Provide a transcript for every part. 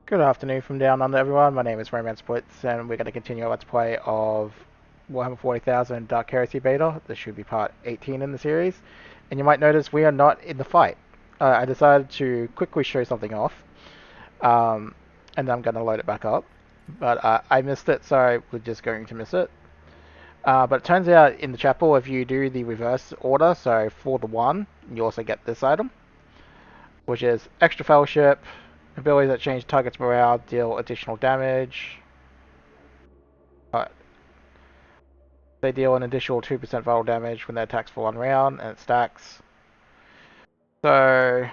Good afternoon from down under, everyone. My name is Romance Blitz, and we're going to continue our Let's Play of Warhammer 40,000 Dark Heresy Beta. This should be part 18 in the series. And you might notice we are not in the fight. I decided to quickly show something off, and I'm going to load it back up. But I missed it, so we're just going to miss it. But it turns out in the chapel, if you do the reverse order, so for the 1, you also get this item, which is Extra Fellowship, abilities that change target's morale, deal additional damage. Uh, they deal an additional 2% vital damage when their attacks for 1 round, and it stacks. So,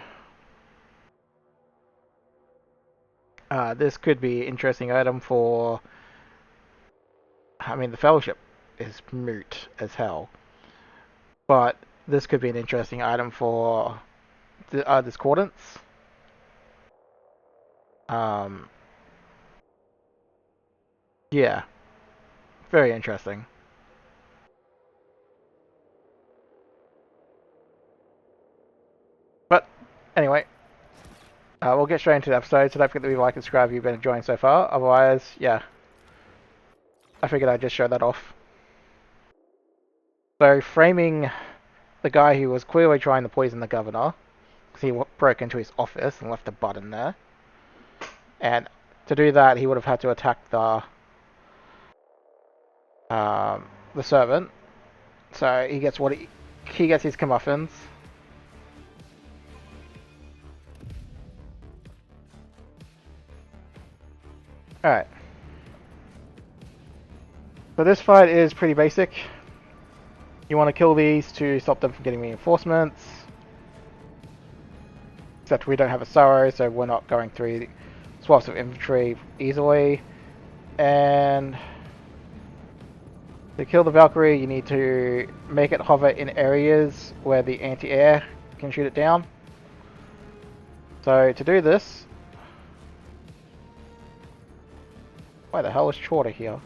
this could be an interesting item for... I mean, the Fellowship is moot as hell. But this could be an interesting item for Discordance. Um, yeah, very interesting. But, anyway, we'll get straight into the episode, so don't forget to leave a like and subscribe if you've been enjoying so far. Otherwise, yeah, I figured I'd just show that off. So, framing the guy who was clearly trying to poison the governor, because he broke into his office and left a button there. And to do that, he would have had to attack the servant. So he gets he gets his comeuppance. All right. So this fight is pretty basic. You want to kill these to stop them from getting reinforcements. Except we don't have a sorrow, so we're not going through swaths of infantry easily. And to kill the Valkyrie, you need to make it hover in areas where the anti-air can shoot it down. So to do this... Why the hell is Chorter here?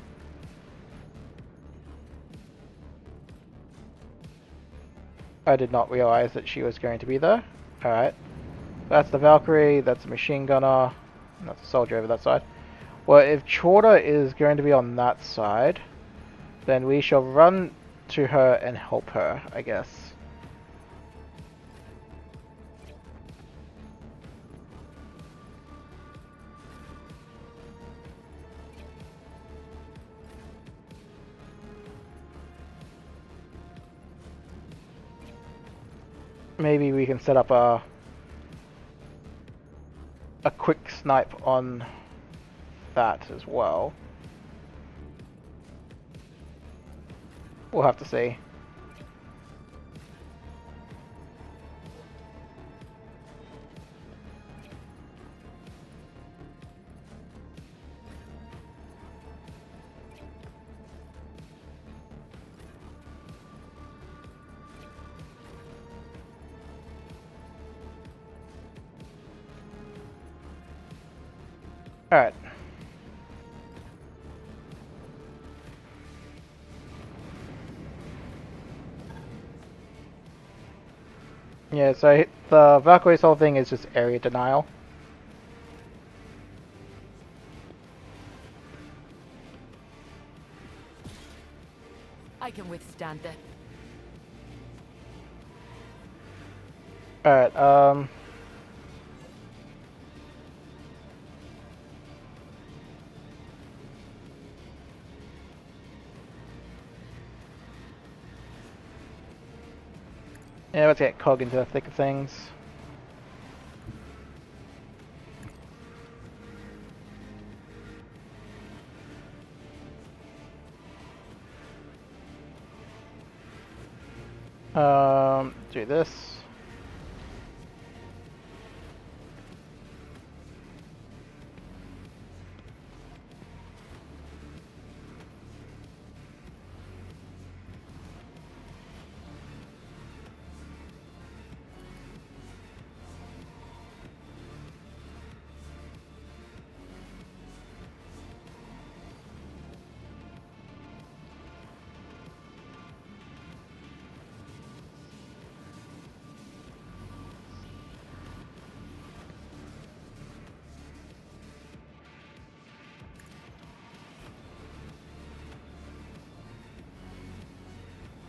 I did not realize that she was going to be there. Alright. That's the Valkyrie, that's a machine gunner, and that's a soldier over that side. Well, if Chorter is going to be on that side, then we shall run to her and help her, I guess. Maybe we can set up a quick snipe on that as well. We'll have to see. Alright. Yeah, so the Valkyrie's whole thing is just area denial. I can withstand that. Alright, yeah, let's get Cog into the thick of things. Do this.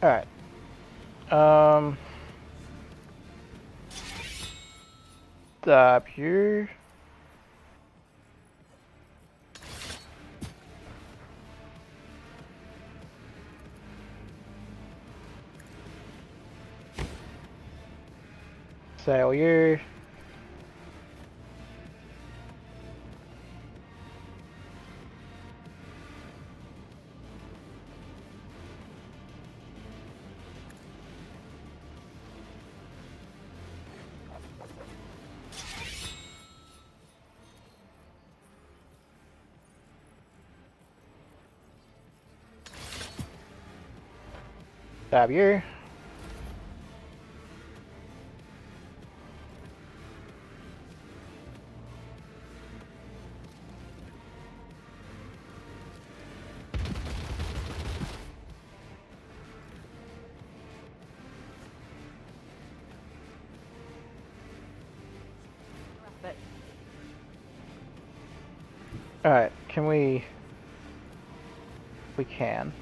Alright. Stab you. Sail you. Stab you. But Alright, can we... We can.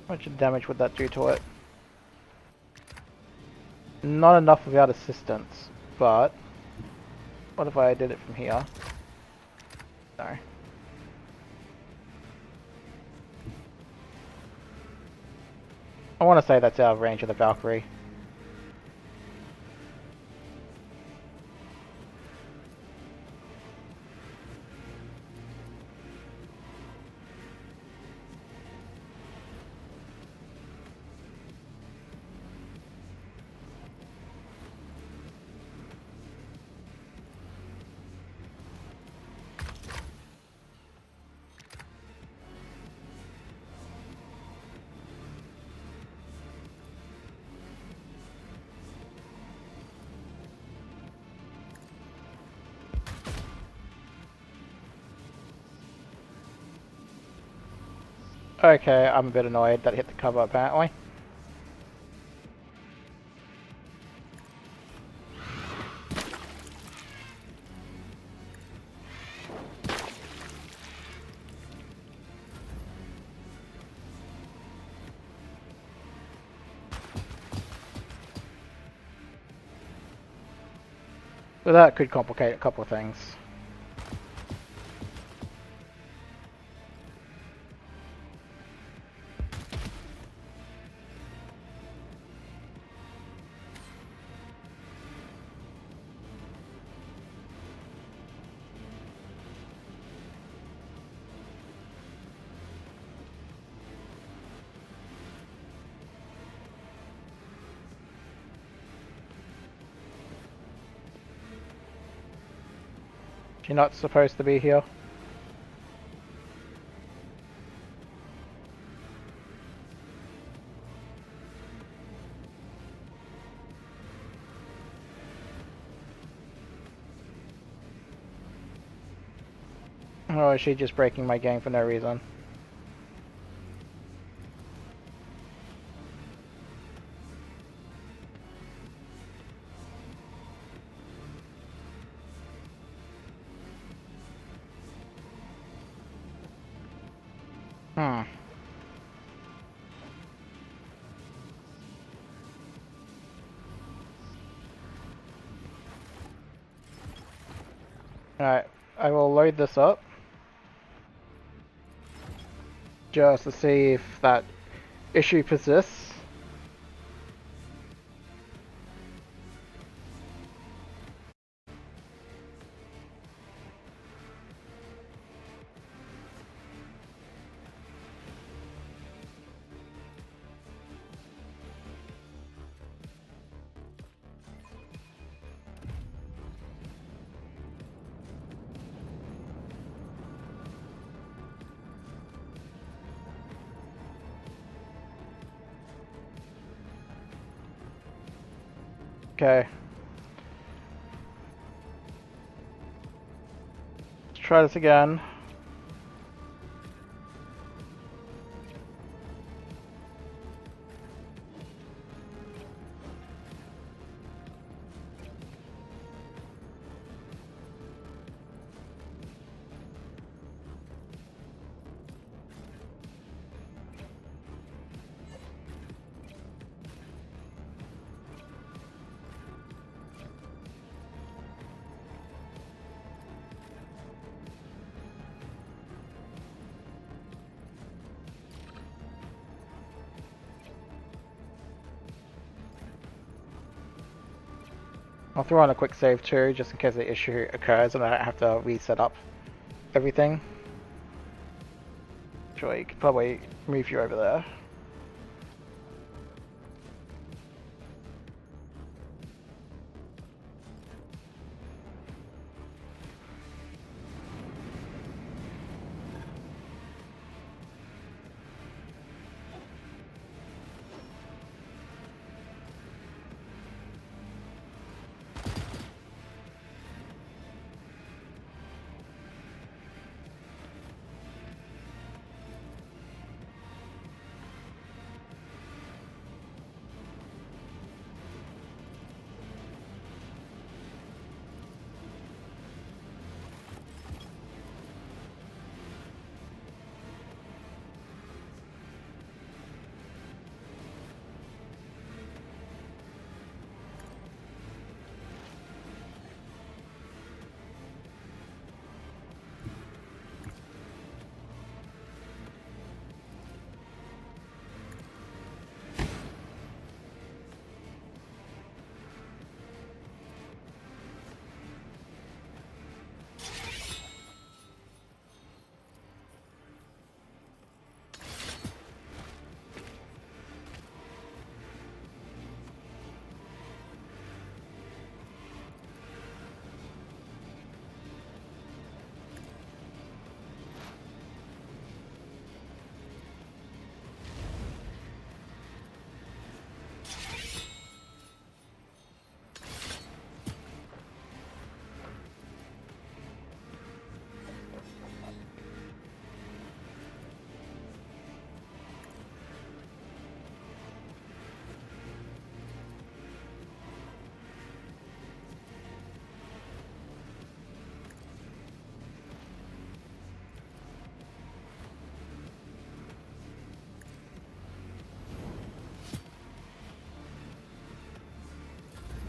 How much damage would that do to it? Not enough without assistance, but... What if I did it from here? No. I want to say that's out of range of the Valkyrie. Okay, I'm a bit annoyed that hit the cover apparently. But that could complicate a couple of things. She's not supposed to be here. Or is she just breaking my game for no reason? Hmm. Alright, I will load this up. Just to see if that issue persists. Okay. Let's try this again. I'll throw on a quick save too, just in case the issue occurs and I don't have to reset up everything. Sure, you could probably move you over there.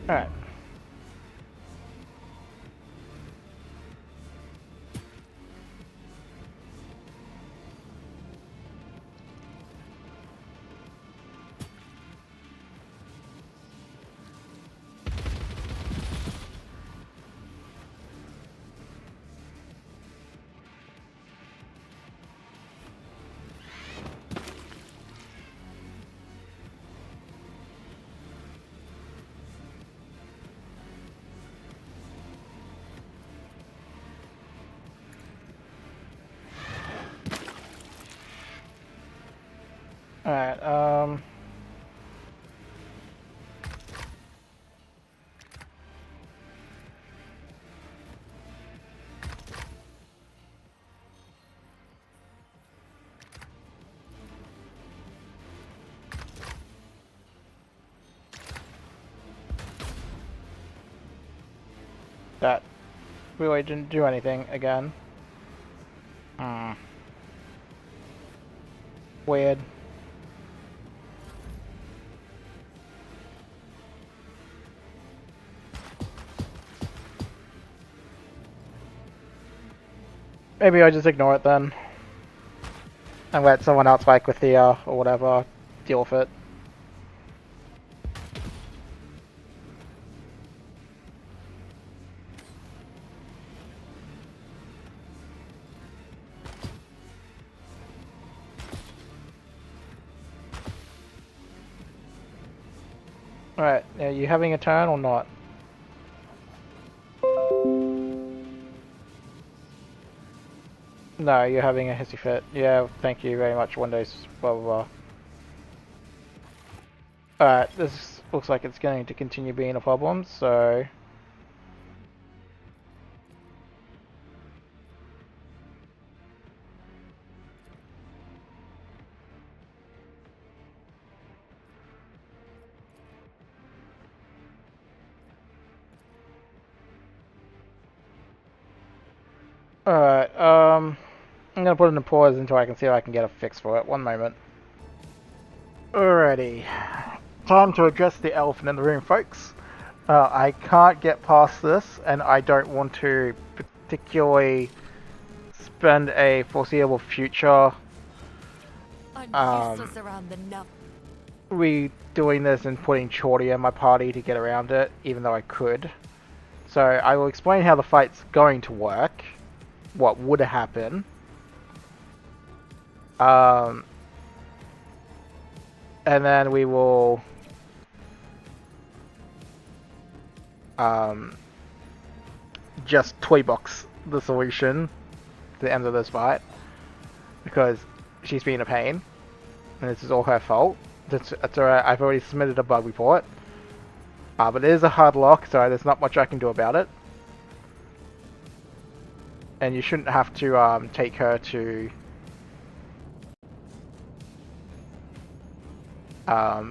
Alright. Alright, that really didn't do anything again. Weird. Maybe I just ignore it then. And let someone else like with the, or whatever, deal with it. Alright, are you having a turn or not? No, you're having a hissy fit. Yeah, thank you very much, Windows, blah blah blah. Alright, this looks like it's going to continue being a problem, so... Alright, I'm gonna put it in pause until I can see if I can get a fix for it. One moment. Alrighty. Time to address the elephant in the room, folks. I can't get past this, and I don't want to particularly spend a foreseeable future I'm useless around the nub. redoing this and putting Chorty in my party to get around it, even though I could. So I will explain how the fight's going to work, what would happen. And then we will just Toybox the solution to the end of this fight, because she's been a pain, and this is all her fault. That's alright, I've already submitted a bug report. But it is a hard lock, so there's not much I can do about it. And you shouldn't have to take her to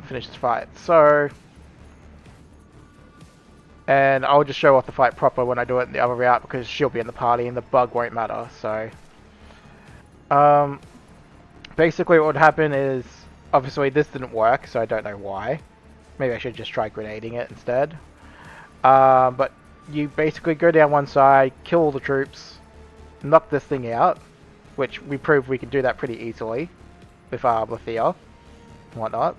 finish this fight. So, and I'll just show off the fight proper when I do it in the other route, because she'll be in the party and the bug won't matter. So, basically what would happen is, obviously this didn't work, so I don't know why. Maybe I should just try grenading it instead. But you basically go down one side, kill all the troops, knock this thing out, which we proved we can do that pretty easily with Lethea and whatnot.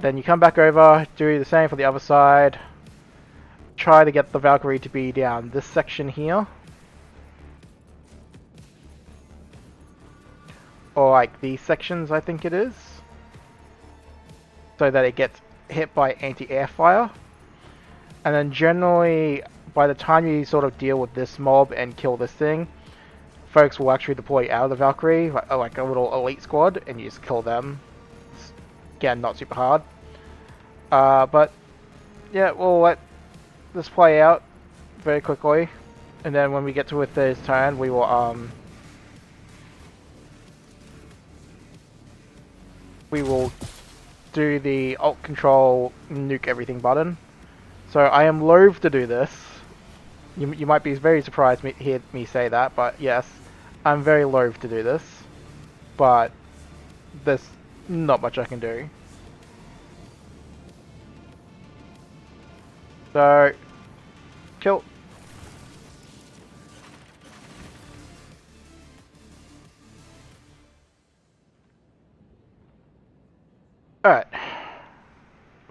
Then you come back over, do the same for the other side, try to get the Valkyrie to be down this section here. Or like these sections, I think it is. So that it gets hit by anti-air fire. And then generally, by the time you sort of deal with this mob and kill this thing, folks will actually deploy out of the Valkyrie, like a little elite squad, and you just kill them. It's, again, not super hard. But, yeah, we'll let this play out very quickly. And then when we get to Lethea's turn, we will do the alt control nuke everything button. So I am loath to do this. You might be very surprised to hear me say that, but yes, I'm very loath to do this. But there's not much I can do. So, kill. Alright.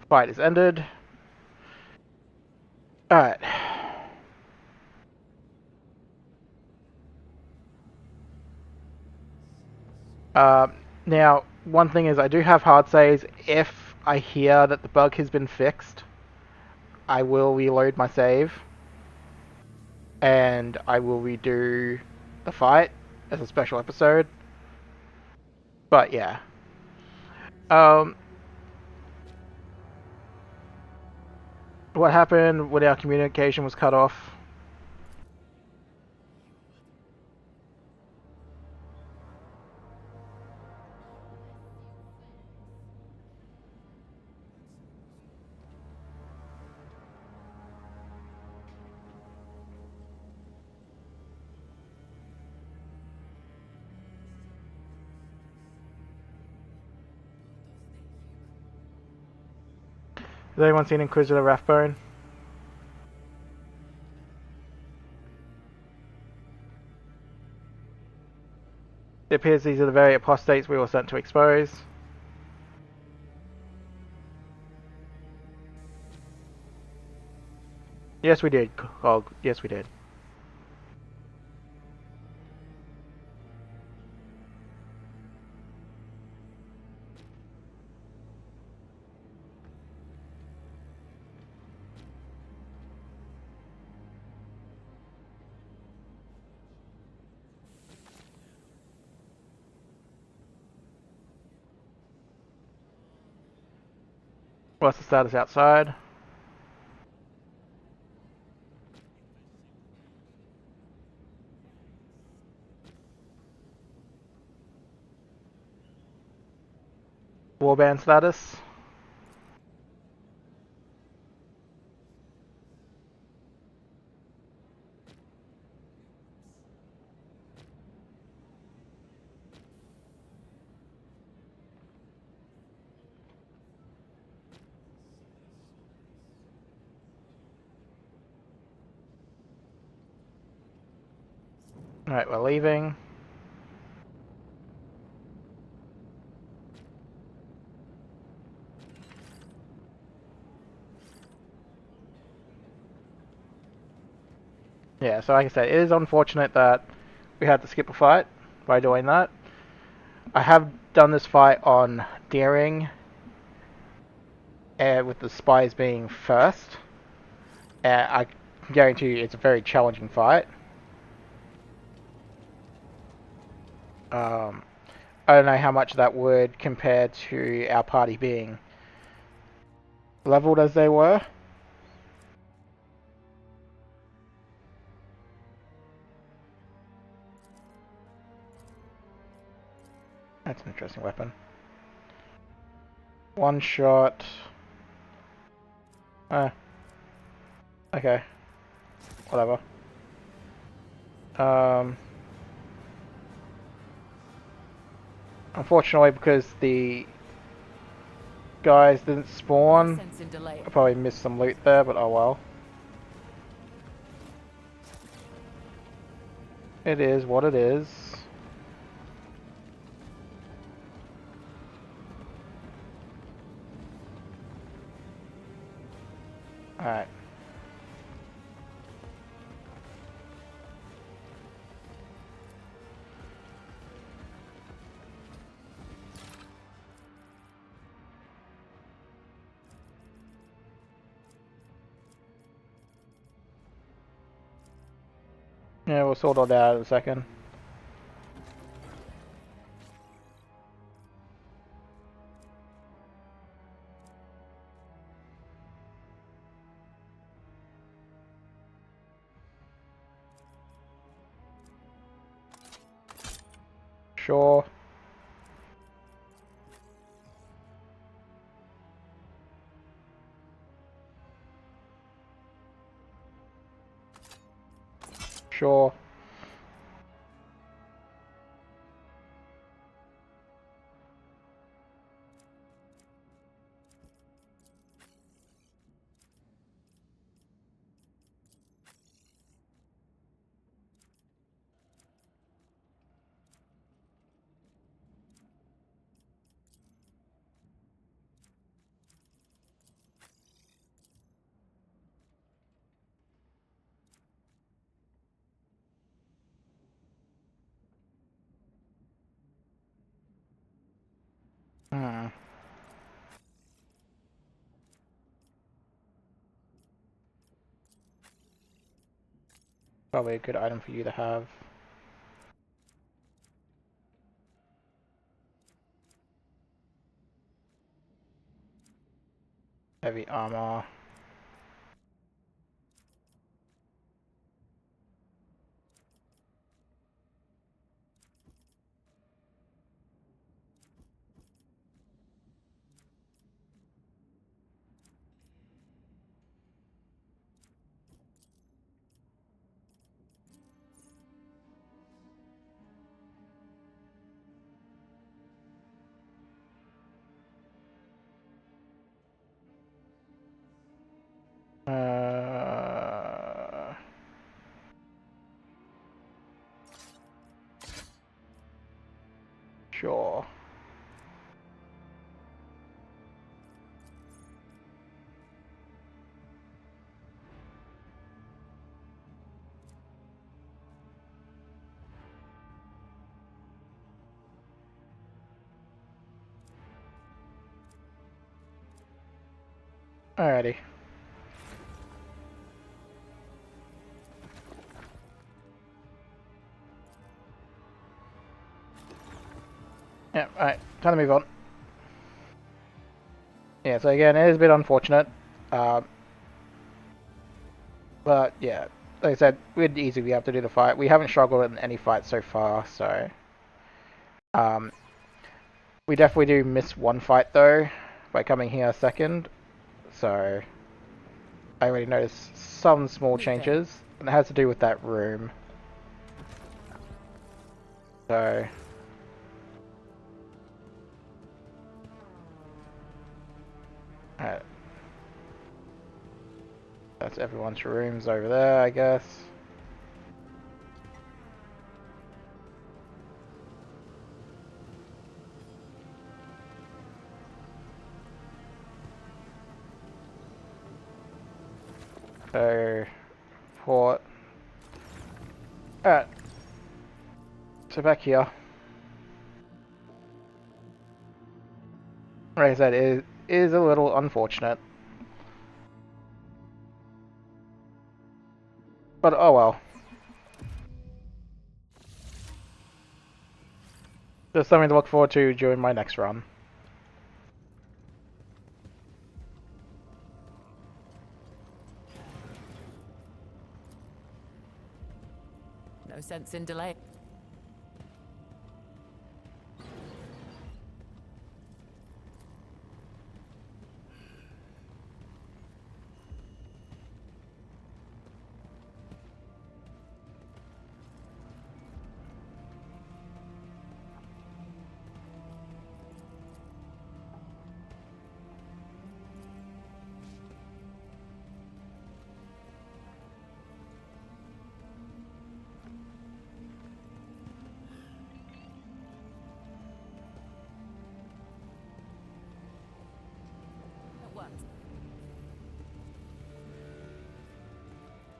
Fight is ended. Alright. Now, one thing is I do have hard saves. If I hear that the bug has been fixed, I will reload my save. And I will redo the fight as a special episode. But yeah. What happened when our communication was cut off? Has anyone seen Inquisitor Rathbone? It appears these are the very apostates we were sent to expose. Yes, we did, Cog. Yes, we did. What's the status outside? Warband status? Alright, we're leaving. . Yeah, so like I said, it is unfortunate that we had to skip a fight by doing that. I have done this fight on Deering, with the spies being first. I guarantee you it's a very challenging fight. Um, I don't know how much that would compare to our party being leveled as they were. That's an interesting weapon. One shot. Okay. Whatever. Um, Unfortunately, because the guys didn't spawn, Sense in delay. I probably missed some loot there, but oh well. It is what it is. Alright. Yeah, we'll sort all that out in a second. Sure. Sure. Hmm. Probably a good item for you to have. Heavy armor. Uh, sure. Alrighty. Yeah, alright. Time to move on. Yeah, so again, it is a bit unfortunate. Uh, but yeah, like I said, we'd easily be able to do the fight. We haven't struggled in any fight so far, so... Um, we definitely do miss one fight though, by coming here second. So, I already noticed some small changes, and it has to do with that room. So... that's everyone's rooms over there, I guess. So, port. Alright, so back here. Like I said, it is a little unfortunate. But oh well. There's something to look forward to during my next run. No sense in delay.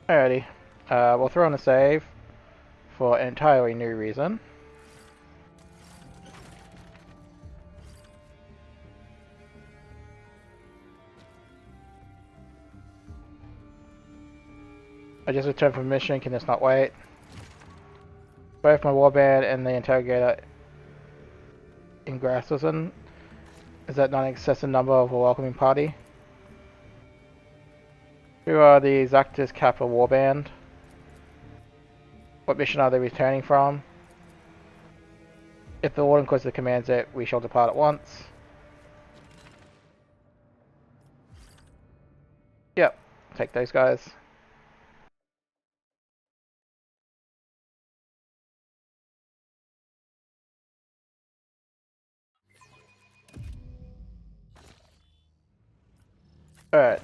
Alrighty. We'll throw in a save for an entirely new reason. I just returned from mission, can this not wait? Both my warband and the interrogator in Grasslison. Is that not an excessive number of a welcoming party? Who are the Zactus Kappa warband? What mission are they returning from? If the Lord Inquisitor commands it, we shall depart at once. Yep, take those guys. Alright.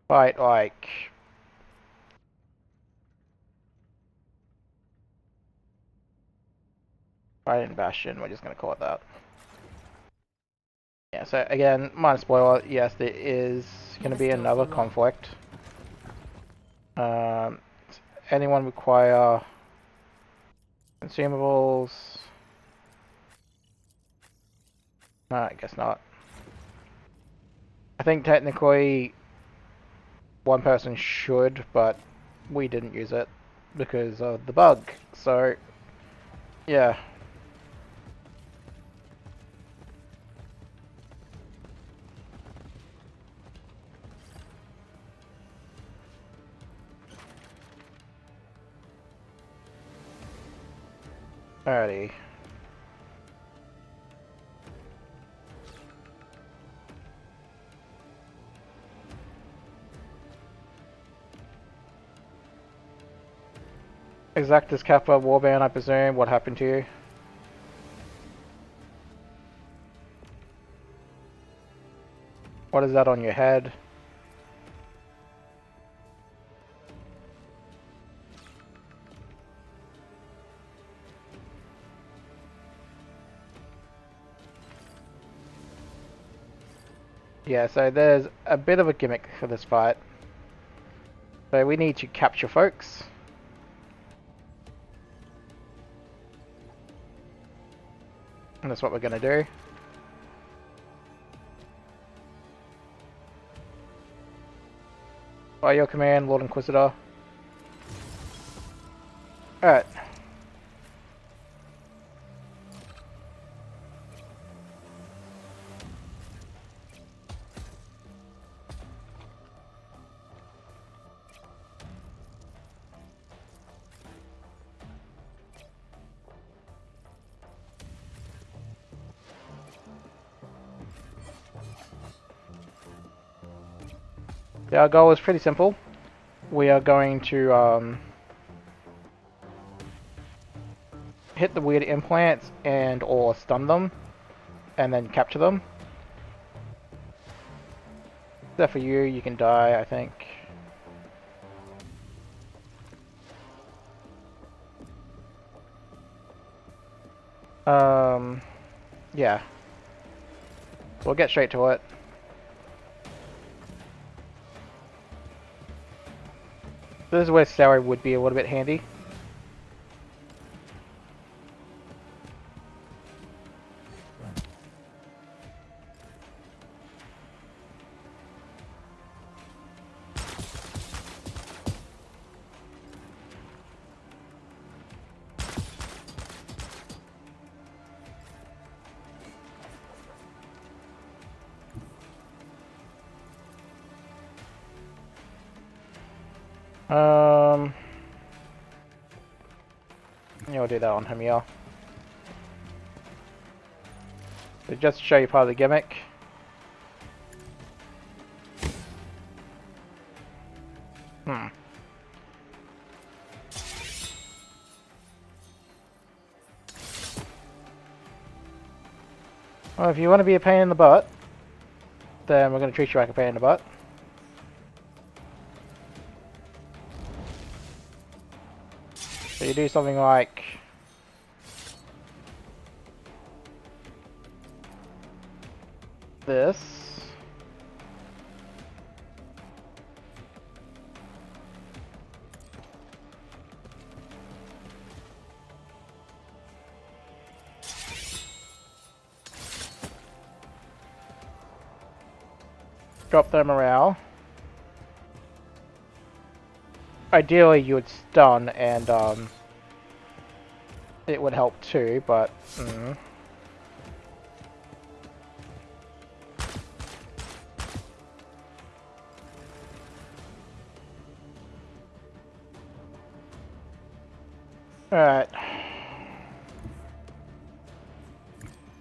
Fight like... Fight in Bastion, we're just gonna call it that. Yeah, so again, minor spoiler, yes, there is gonna be another conflict. Anyone require consumables? No, I guess not. I think technically one person should, but we didn't use it because of the bug. So, yeah. Alrighty. Exactus Kappa warband, I presume. What happened to you? What is that on your head? Yeah, so there's a bit of a gimmick for this fight. So we need to capture folks. And that's what we're gonna do. By your command, Lord Inquisitor. Alright. Yeah, our goal is pretty simple. We are going to hit the weird implants and or stun them, and then capture them. Except for you, you can die, I think. Yeah. We'll get straight to it. This is where Sarah would be a little bit handy. Yeah, we'll do that on him, yeah. So just to show you part of the gimmick. Well, if you want to be a pain in the butt, then we're going to treat you like a pain in the butt. So you do something like this. Drop their morale. Ideally you would stun and it would help too, but Alright.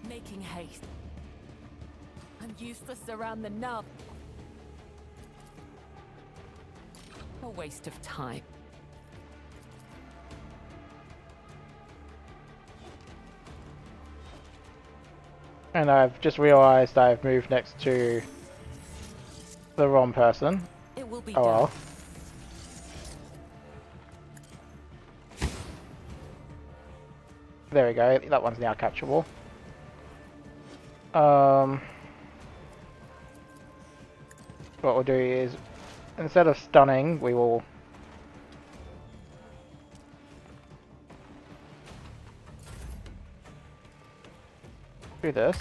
Making haste. I'm useless around the nub. A waste of time. And I've just realised I've moved next to the wrong person. It will be Oh well. There we go, that one's now catchable. What we'll do is, instead of stunning, we will do this.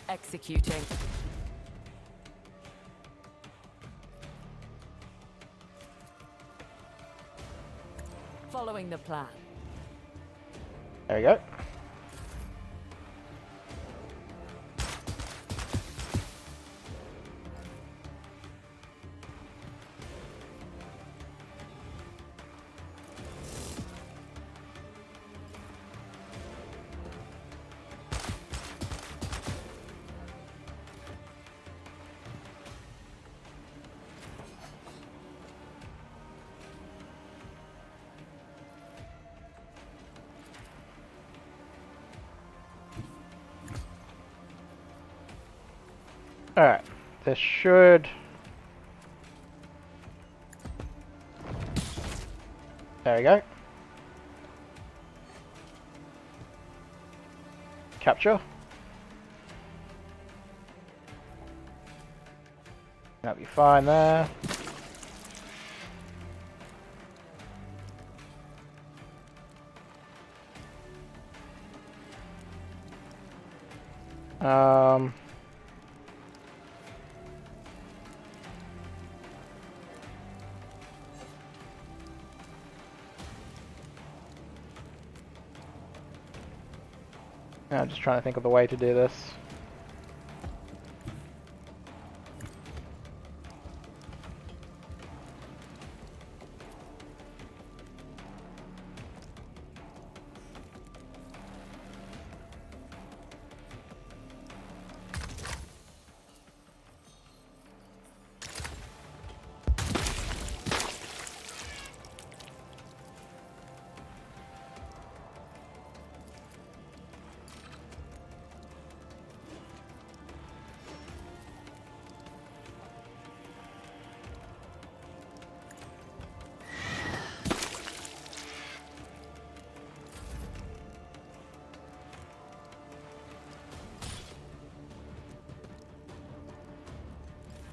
Executing. Following the plan. There we go. Alright, this should... There we go. Capture. That'll be fine there. I'm just trying to think of the way to do this.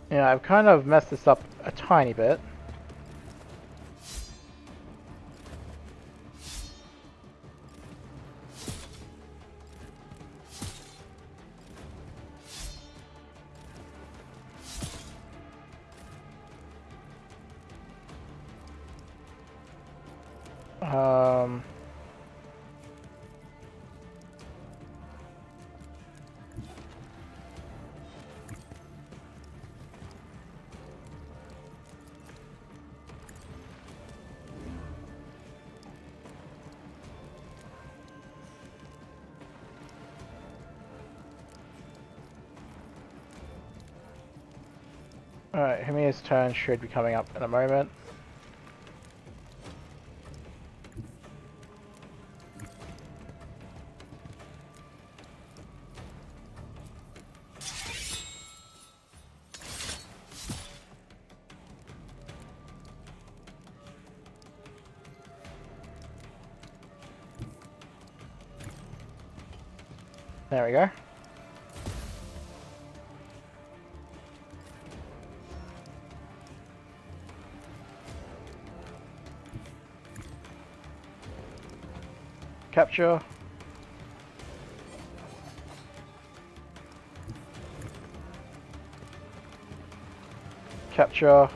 Yeah, I've kind of messed this up a tiny bit. Um, Alright, Hemia's turn should be coming up in a moment. There we go. Capture. Capture.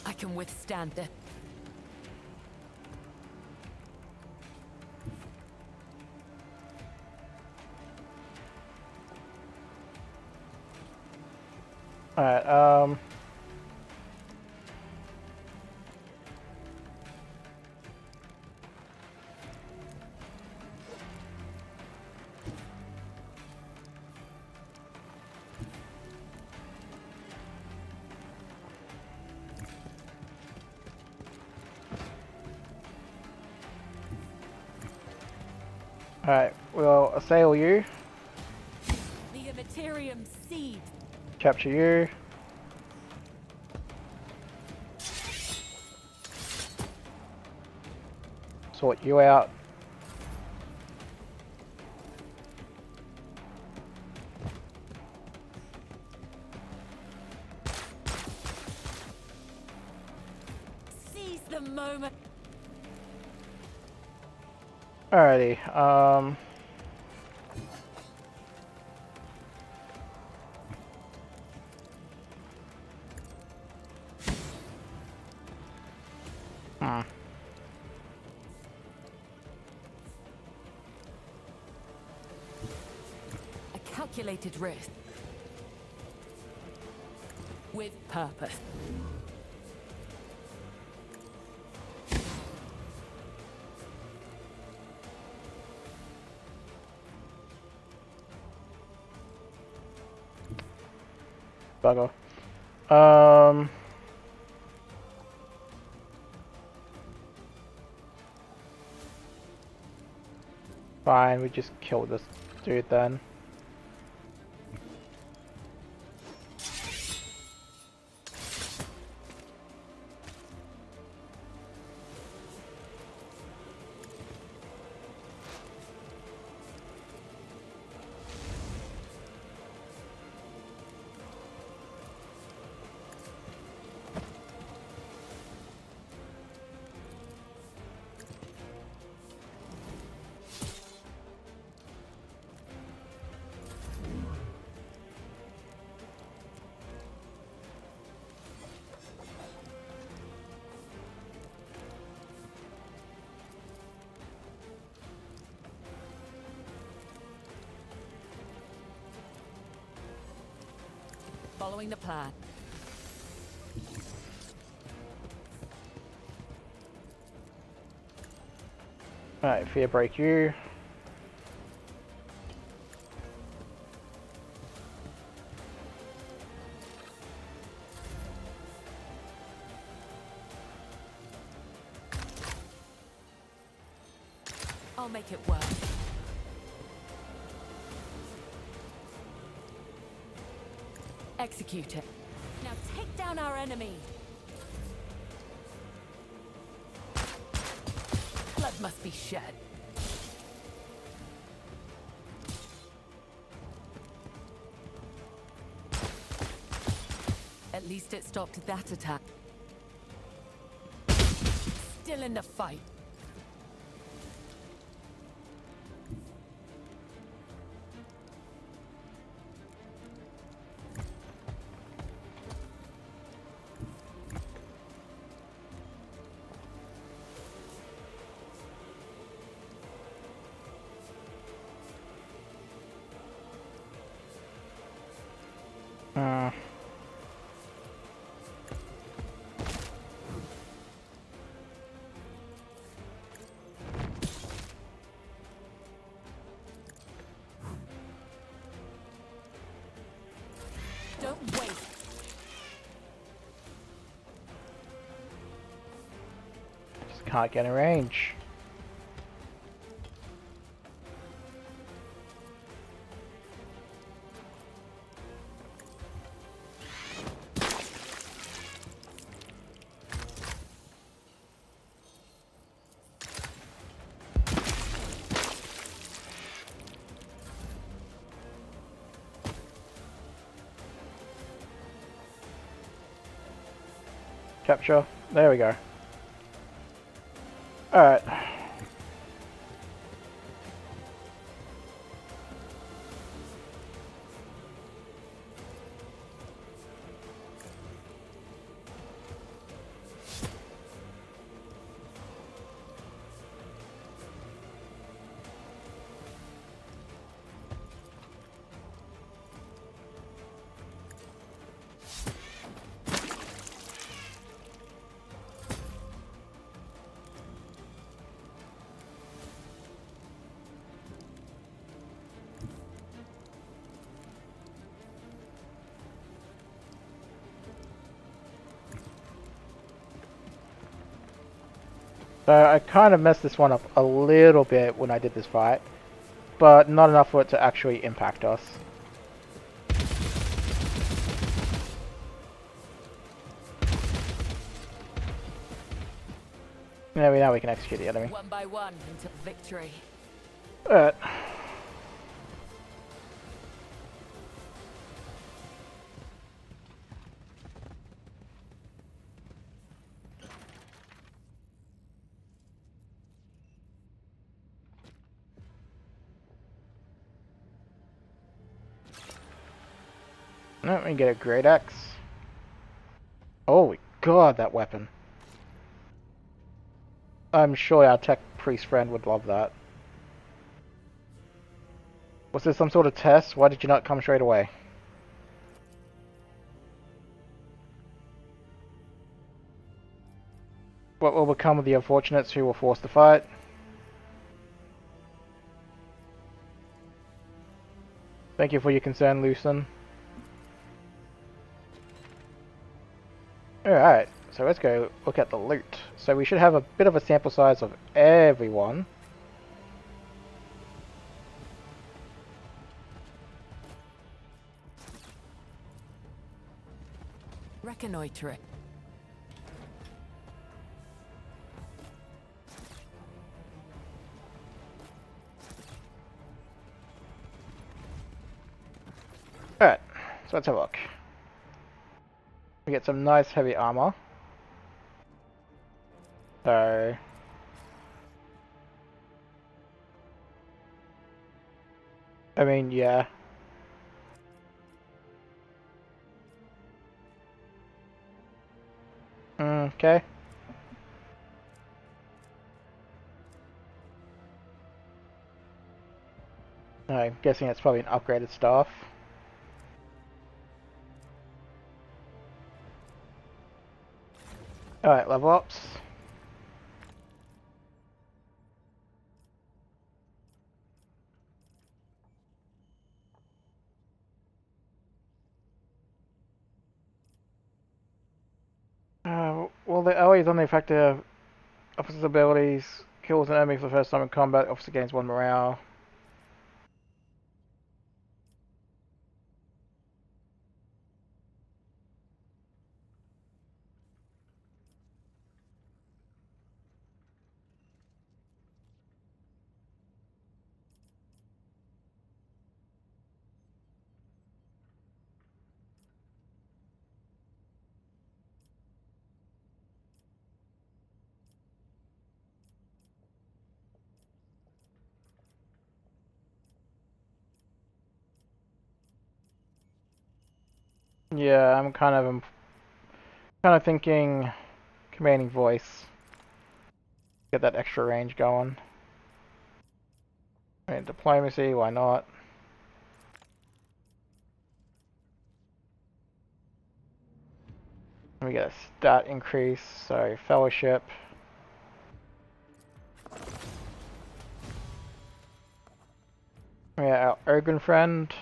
I can withstand this. Alright, Alright, we'll assail you. The Immaterium seed. Capture you. Sort you out. Seize the moment. Alrighty, hmm. A calculated risk. With purpose. Bugger. Fine, we just kill this dude then. Following the plan. Alright, fear break you. I'll make it work. Execute it. Now take down our enemy. Blood must be shed. At least it stopped that attack. Still in the fight. Don't wait. Just can't get in range. Capture. There we go. Alright. So I kind of messed this one up a little bit when I did this fight, but not enough for it to actually impact us. Now we can execute the enemy. One by one until victory. Alright. Let me get a great axe. Holy god, that weapon. I'm sure our tech priest friend would love that. Was this some sort of test? Why did you not come straight away? What will become of the unfortunates who were forced to fight? Thank you for your concern, Lucen. Alright, so let's go look at the loot. So we should have a bit of a sample size of everyone. Reconnoiter it. Alright, so let's have a look. We get some nice heavy armor. So I mean, yeah. Okay. I'm guessing it's probably an upgraded staff. Alright, level ups. Well, the always only effective officer's abilities kills an enemy for the first time in combat. Officer gains 1 morale. Yeah, I'm kind of thinking commanding voice. Get that extra range going. I mean, diplomacy, why not? We get a stat increase, so fellowship. Yeah, our Ergun friend.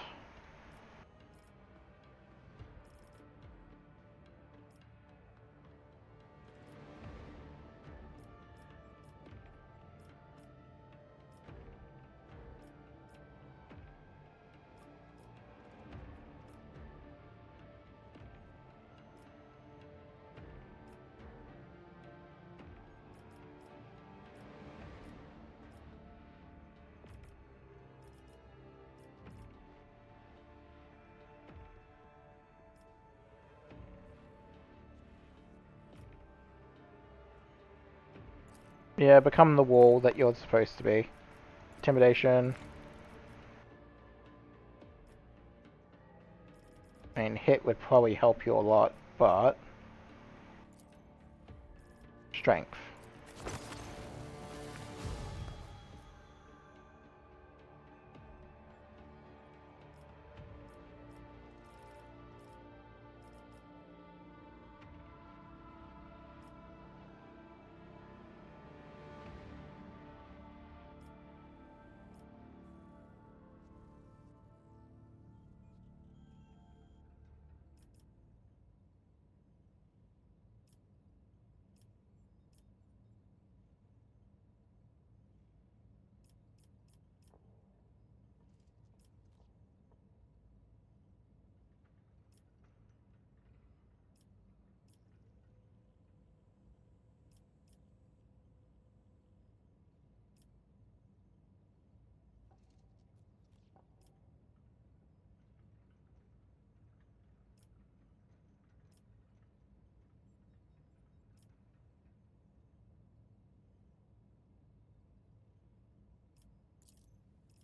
Yeah, become the wall that you're supposed to be. Intimidation. I mean, hit would probably help you a lot, but strength.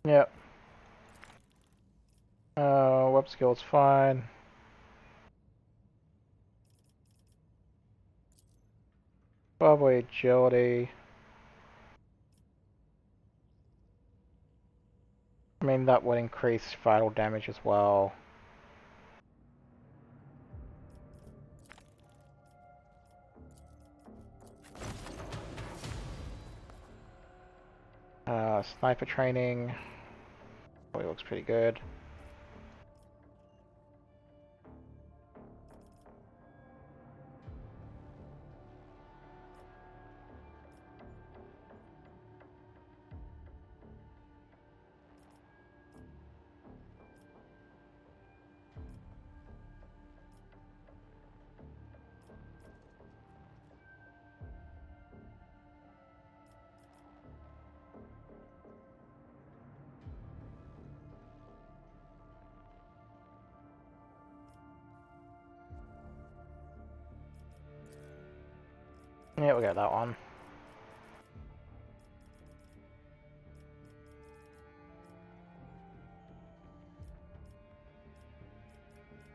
Yep. Web skill's fine. Probably agility. I mean, that would increase vital damage as well. Sniper training. Probably looks pretty good. Yeah, we'll get that one.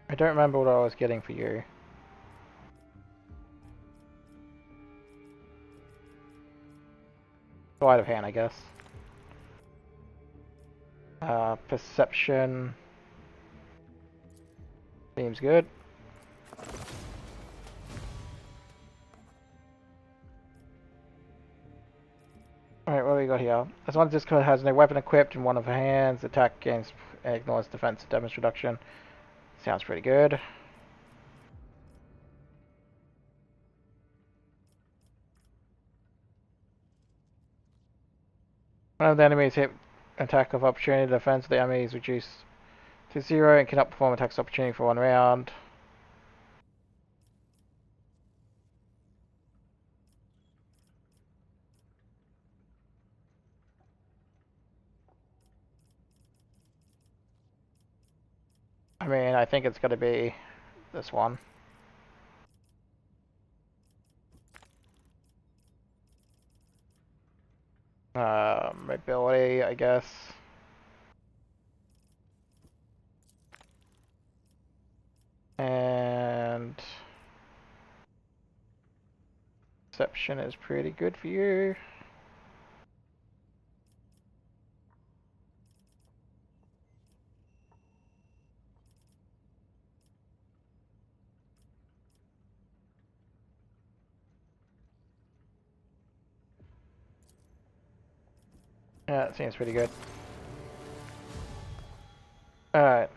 I don't remember what I was getting for you. Sleight of hand, I guess. Perception. Seems good. Alright, what do we got here? As long as this card has no weapon equipped in one of her hands, attack gains ignores defense damage reduction. Sounds pretty good. One of the enemies hit attack of opportunity, the defense of the enemy is reduced to 0 and cannot perform attacks of opportunity for 1 round. I mean, I think it's gonna be this one. Mobility, I guess. And Perception is pretty good for you. Yeah, that seems pretty good. Alright.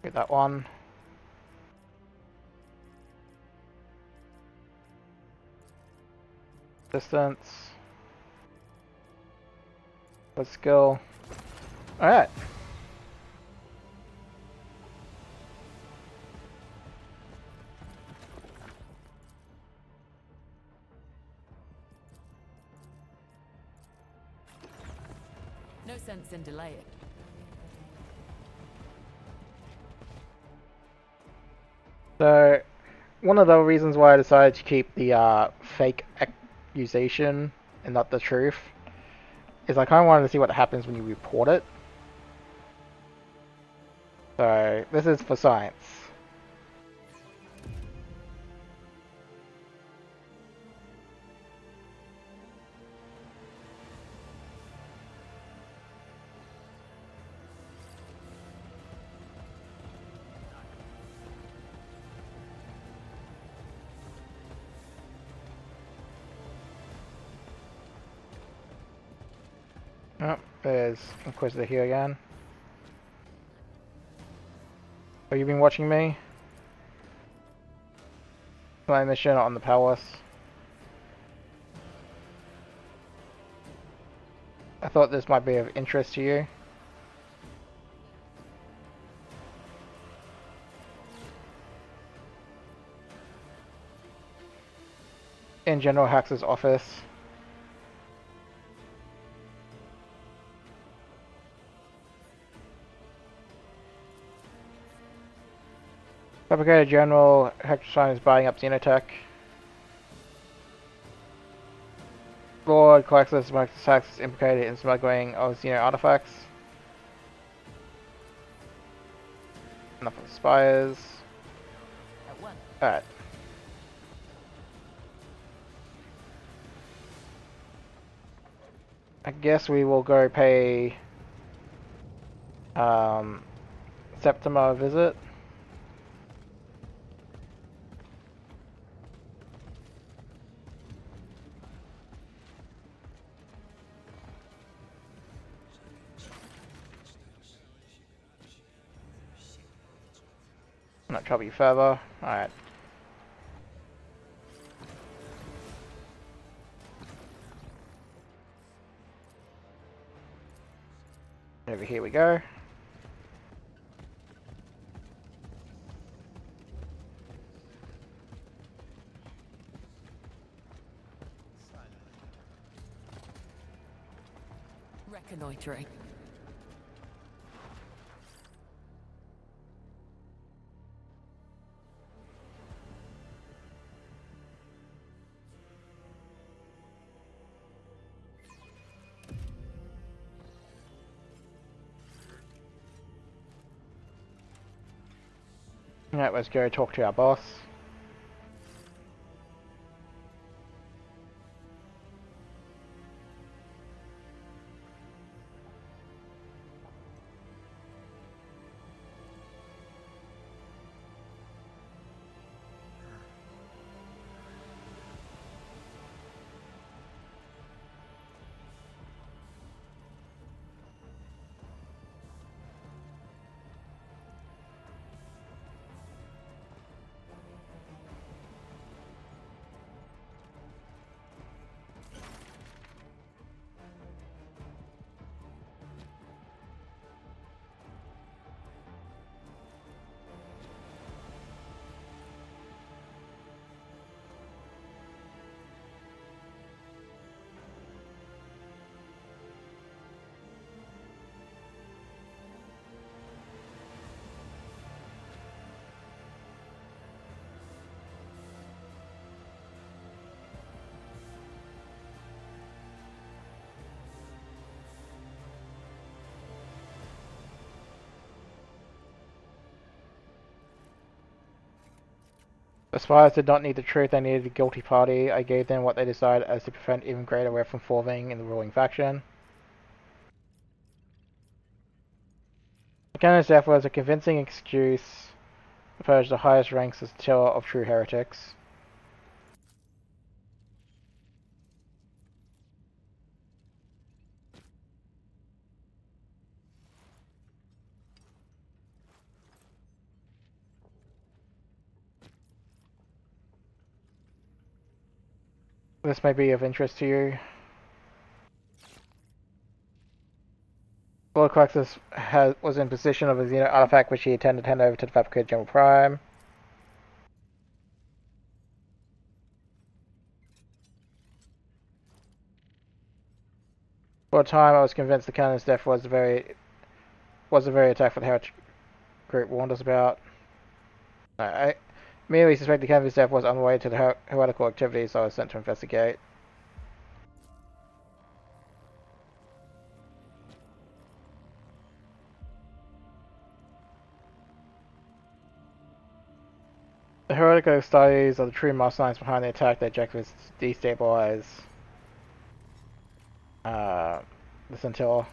Get that one. Distance. Let's go. Alright. No sense in delaying. So, one of the reasons why I decided to keep the fake accusation and not the truth is I kind of wanted to see what happens when you report it. So, this is for science. Oh, there's Inquisitor here again. Have you been watching me? My mission on the palace. I thought this might be of interest to you. In General Hax's office. Fabricator General Hexashine is buying up Xenotech. Lord Colexus Sax is implicated in smuggling of Xeno artifacts. Enough of the spires. Alright. I guess we will go pay Septima a visit. Not trouble you further. Alright. Over here we go. Reconnoitering. Alright, let's go talk to our boss. The spies did not need the truth, they needed the guilty party. I gave them what they desired as to prevent even greater rift from forming in the ruling faction. The cannon's death was a convincing excuse to purge the highest ranks as tiller of true heretics. This may be of interest to you. Lord Quaxus was in possession of a Xeno artifact which he intended to hand over to the fabricator General Prime. For a time, I was convinced the cannon's death was the very attack that the Heretic group warned us about. I merely suspect the cannon's death was unrelated to the heretical activities I was sent to investigate. The heretical studies are the true masterminds behind the attack. Their objective is to destabilize the Scintilla.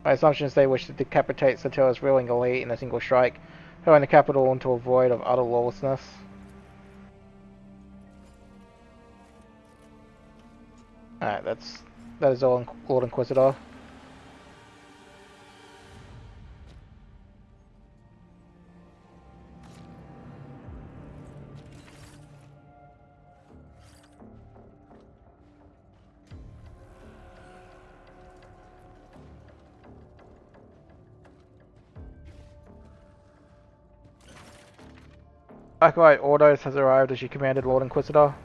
My assumption is they wish to decapitate Scintilla's ruling elite in a single strike, hurling the capital into a void of utter lawlessness. Alright, that is all, Lord Inquisitor. Acolyte Ordos has arrived as you commanded, Lord Inquisitor.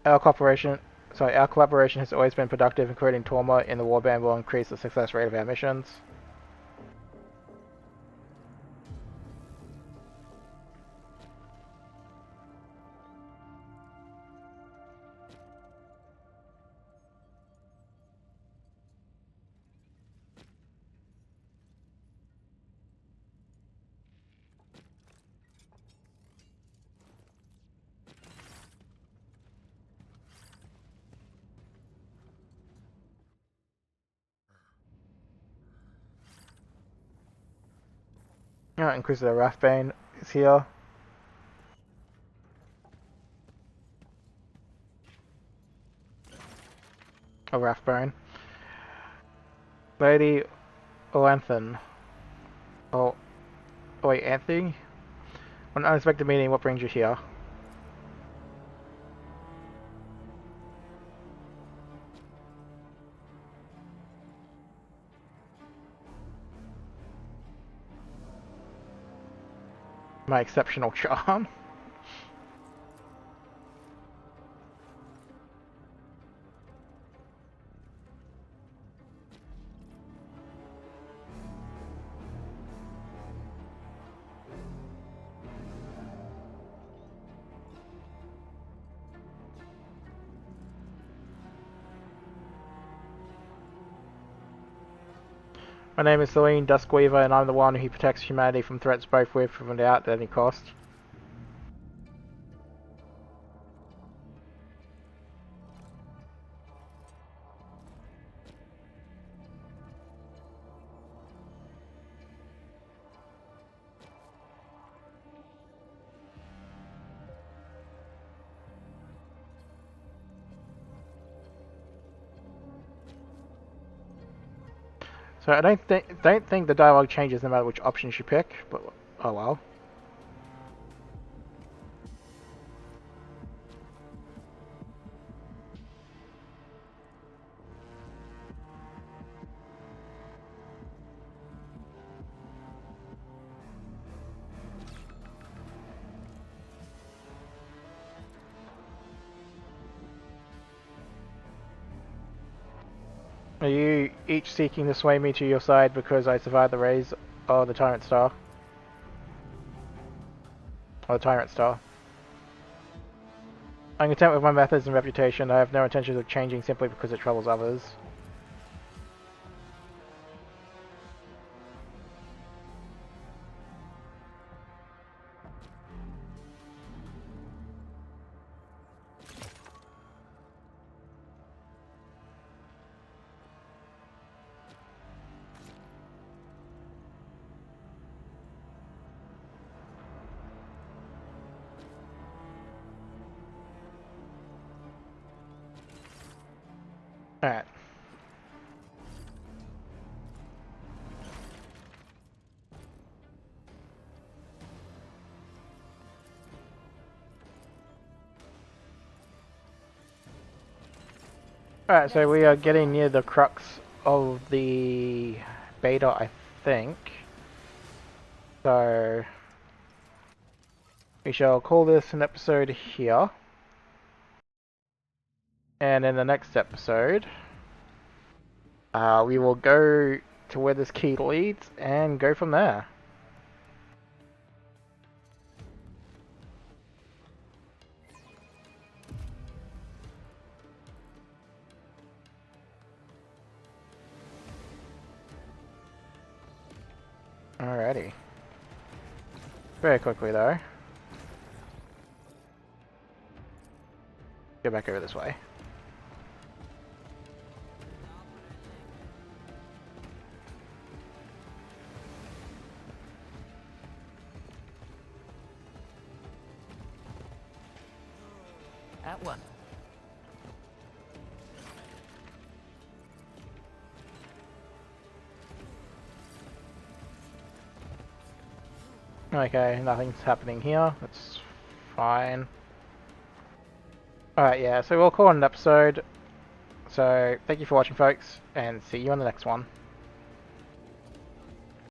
Our collaboration has always been productive, including Torma in the warband will increase the success rate of our missions. Inquisitor Rathbane is here. Oh, Rathbane. Lady Olanthan. Oh wait, Anthony? An unexpected meeting, what brings you here? My exceptional charm. My name is Celine Duskweaver, and I'm the one who protects humanity from threats both with and without at any cost. So I don't think the dialogue changes no matter which options you pick, but oh well. Are you each seeking to sway me to your side because I survived the raise of the Tyrant Star? or the Tyrant Star. I'm content with my methods and reputation. I have no intention of changing simply because it troubles others. Alright. Alright, so we are getting near the crux of the beta, I think. So we shall call this an episode here. And in the next episode, we will go to where this key leads and go from there. Alrighty. Very quickly though. Go back over this way. At one. Okay, nothing's happening here. That's fine. Alright, yeah, so we'll call it an episode. So, thank you for watching, folks, and see you on the next one.